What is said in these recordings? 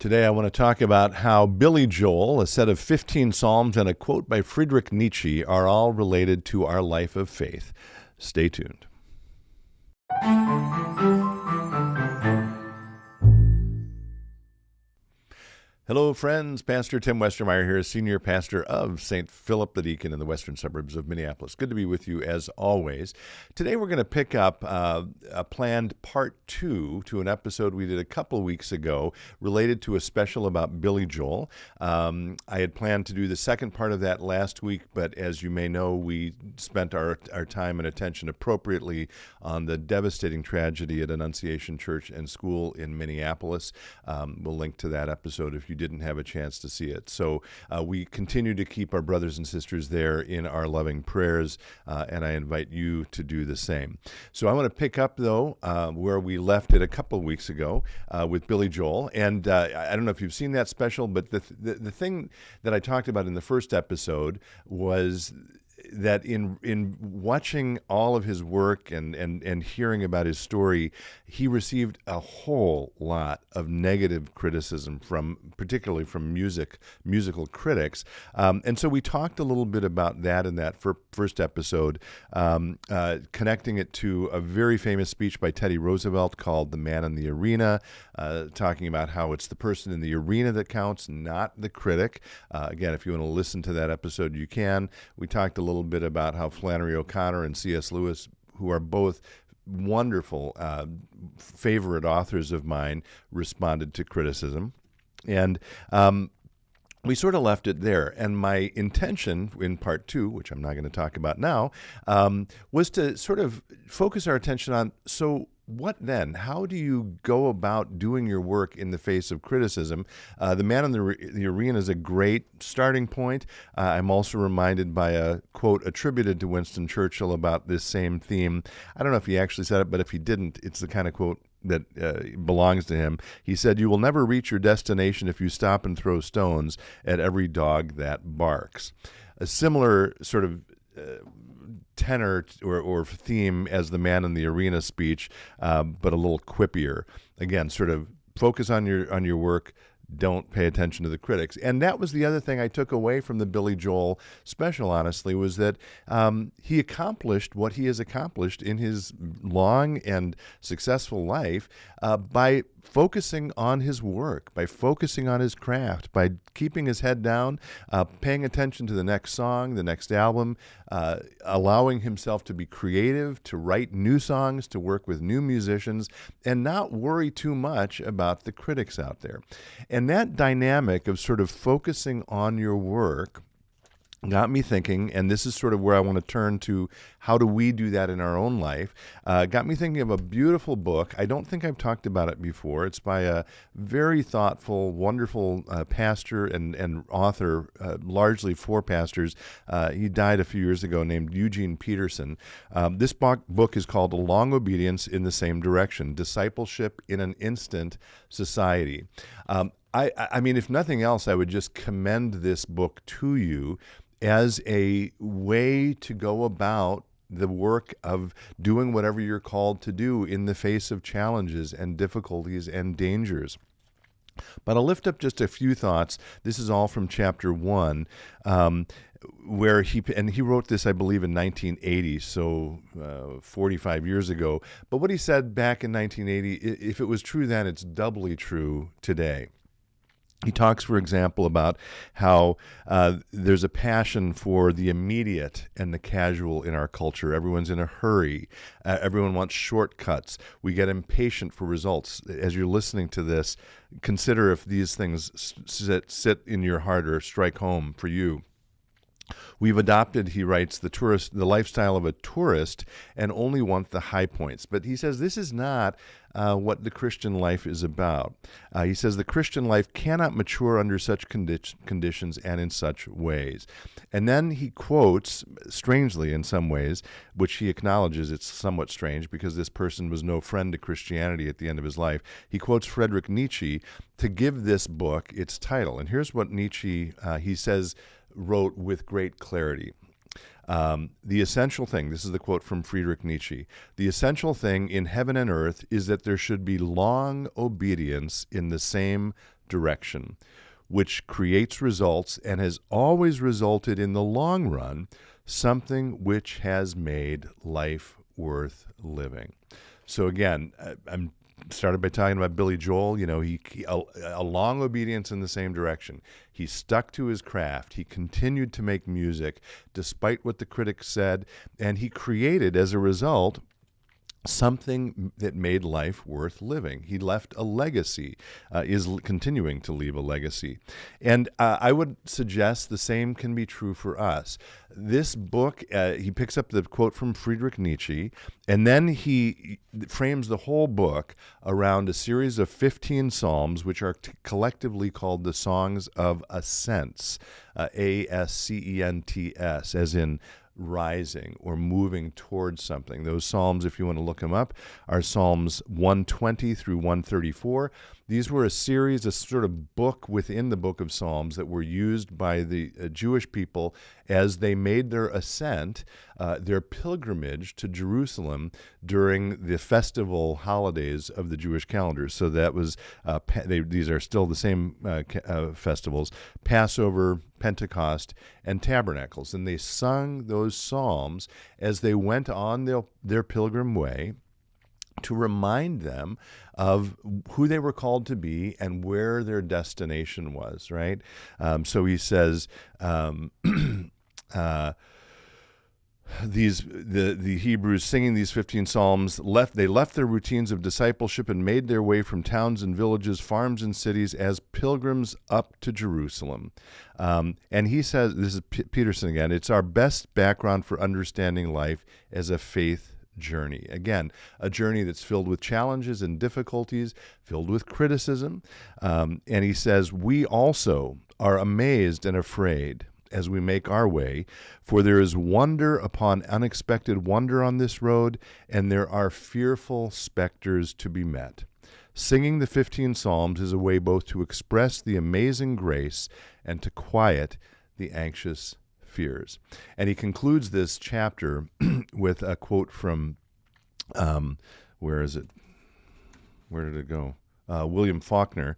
Today I want to talk about how Billy Joel, a set of 15 psalms, and a quote by Friedrich Nietzsche are all related to our life of faith. Stay tuned. Hello, friends. Pastor Tim Westermeyer here, Senior Pastor of St. Philip the Deacon in the western suburbs of Minneapolis. Good to be with you as always. Today we're going to pick up a planned part 2 to an episode we did a couple weeks ago related to a special about Billy Joel. I had planned to do the second part of that last week, but as you may know, we spent our time and attention appropriately on the devastating tragedy at Annunciation Church and School in Minneapolis. We'll link to that episode if you didn't have a chance to see it. So we continue to keep our brothers and sisters there in our loving prayers, and I invite you to do the same. So I want to pick up, though, where we left it a couple of weeks ago with Billy Joel. And I don't know if you've seen that special, but the thing that I talked about in the first episode was that in watching all of his work and hearing about his story, he received a whole lot of negative criticism particularly from musical critics. And so we talked a little bit about that in that first episode, connecting it to a very famous speech by Teddy Roosevelt called "The Man in the Arena," talking about how it's the person in the arena that counts, not the critic. Again, if you want to listen to that episode, you can. We talked a little bit about how Flannery O'Connor and C.S. Lewis, who are both wonderful favorite authors of mine, responded to criticism. And we sort of left it there. And my intention in part 2, which I'm not going to talk about now, was to sort of focus our attention on, so what then? How do you go about doing your work in the face of criticism? The Man in the Arena is a great starting point. I'm also reminded by a quote attributed to Winston Churchill about this same theme. I don't know if he actually said it, but if he didn't, it's the kind of quote that belongs to him. He said, "You will never reach your destination if you stop and throw stones at every dog that barks." A similar sort of tenor or theme as the Man in the Arena speech, but a little quippier. Again, sort of focus on your work. Don't pay attention to the critics. And that was the other thing I took away from the Billy Joel special, honestly, was that he accomplished what he has accomplished in his long and successful life by focusing on his work, by focusing on his craft, by keeping his head down, paying attention to the next song, the next album, allowing himself to be creative, to write new songs, to work with new musicians, and not worry too much about the critics out there. And that dynamic of sort of focusing on your work got me thinking, and this is sort of where I want to turn to, how do we do that in our own life? Got me thinking of a beautiful book. I don't think I've talked about it before. It's by a very thoughtful, wonderful pastor and author, largely for pastors. He died a few years ago, named Eugene Peterson. This book is called "A Long Obedience in the Same Direction: Discipleship in an Instant Society." I mean, if nothing else, I would just commend this book to you as a way to go about the work of doing whatever you're called to do in the face of challenges and difficulties and dangers. But I'll lift up just a few thoughts. This is all from chapter 1, where he wrote this, I believe, in 1980, so 45 years ago. But what he said back in 1980, if it was true then, it's doubly true today. He talks, for example, about how there's a passion for the immediate and the casual in our culture. Everyone's in a hurry. Everyone wants shortcuts. We get impatient for results. As you're listening to this, consider if these things sit in your heart or strike home for you. We've adopted, he writes, the lifestyle of a tourist and only want the high points. But he says this is not what the Christian life is about. He says the Christian life cannot mature under such conditions and in such ways. And then he quotes, strangely in some ways, which he acknowledges it's somewhat strange because this person was no friend to Christianity at the end of his life. He quotes Friedrich Nietzsche to give this book its title. And here's what Nietzsche, he says, wrote with great clarity. The essential thing, this is the quote from Friedrich Nietzsche, the essential thing in heaven and earth is that there should be long obedience in the same direction, which creates results and has always resulted in the long run something which has made life worth living. So again, I'm started by talking about Billy Joel. He a long obedience in the same direction. He stuck to his craft. He continued to make music despite what the critics said, and he created, as a result, something that made life worth living. He left a legacy, is continuing to leave a legacy. And I would suggest the same can be true for us. This book, he picks up the quote from Friedrich Nietzsche, and then he frames the whole book around a series of 15 psalms, which are collectively called the Songs of Ascents, Ascents, as in rising or moving towards something. Those psalms, if you want to look them up, are Psalms 120 through 134. These were a series, a sort of book within the book of Psalms that were used by the Jewish people as they made their ascent, their pilgrimage to Jerusalem during the festival holidays of the Jewish calendar. So that was, these are still the same festivals, Passover, Pentecost, and Tabernacles. And they sung those psalms as they went on their pilgrim way to remind them of who they were called to be and where their destination was, right? So he says, the Hebrews singing these 15 psalms left their routines of discipleship and made their way from towns and villages, farms and cities as pilgrims up to Jerusalem. And he says, this is Peterson again, it's our best background for understanding life as a faith journey. Again, a journey that's filled with challenges and difficulties, filled with criticism. And he says, we also are amazed and afraid as we make our way, for there is wonder upon unexpected wonder on this road, and there are fearful specters to be met. Singing the 15 Psalms is a way both to express the amazing grace and to quiet the anxious fears. And he concludes this chapter with a quote from, where is it? Where did it go? William Faulkner,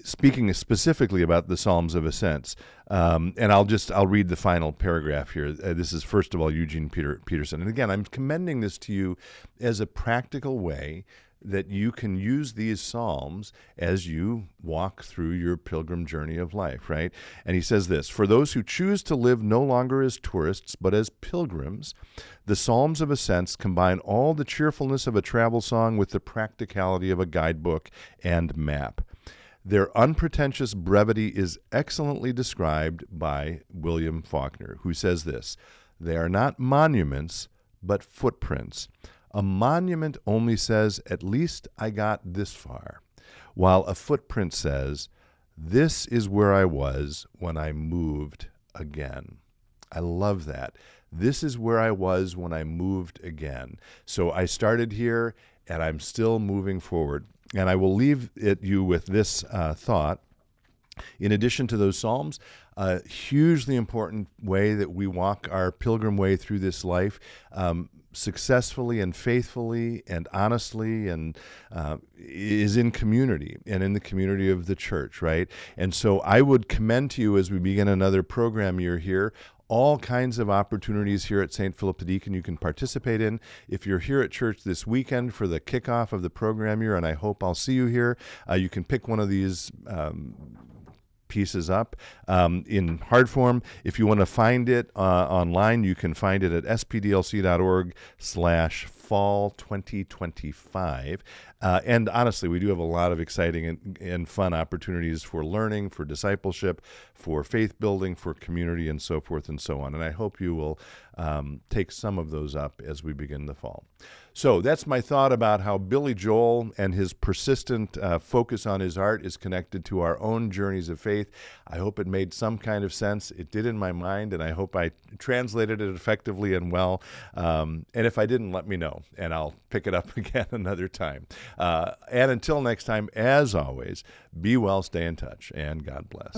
speaking specifically about the Psalms of Ascents. And I'll read the final paragraph here. This is, first of all, Eugene Peterson. And again, I'm commending this to you as a practical way that you can use these psalms as you walk through your pilgrim journey of life, right? And he says this, for those who choose to live no longer as tourists, but as pilgrims, the Psalms of Ascents combine all the cheerfulness of a travel song with the practicality of a guidebook and map. Their unpretentious brevity is excellently described by William Faulkner, who says this, they are not monuments, but footprints. A monument only says, at least I got this far, while a footprint says, this is where I was when I moved again. I love that. This is where I was when I moved again. So I started here, and I'm still moving forward. And I will leave you with this thought. In addition to those Psalms, a hugely important way that we walk our pilgrim way through this life, successfully and faithfully and honestly, and is in community and in the community of the church, right? And so I would commend to you as we begin another program year here, all kinds of opportunities here at St. Philip the Deacon you can participate in. If you're here at church this weekend for the kickoff of the program year, and I hope I'll see you here, you can pick one of these pieces up in hard form. If you want to find it online, you can find it at spdlc.org/fall 2025. And honestly, we do have a lot of exciting and fun opportunities for learning, for discipleship, for faith building, for community, and so forth and so on. And I hope you will take some of those up as we begin the fall. So that's my thought about how Billy Joel and his persistent focus on his art is connected to our own journeys of faith. I hope it made some kind of sense. It did in my mind, and I hope I translated it effectively and well. And if I didn't, let me know, and I'll pick it up again another time. And until next time, as always, be well, stay in touch, and God bless.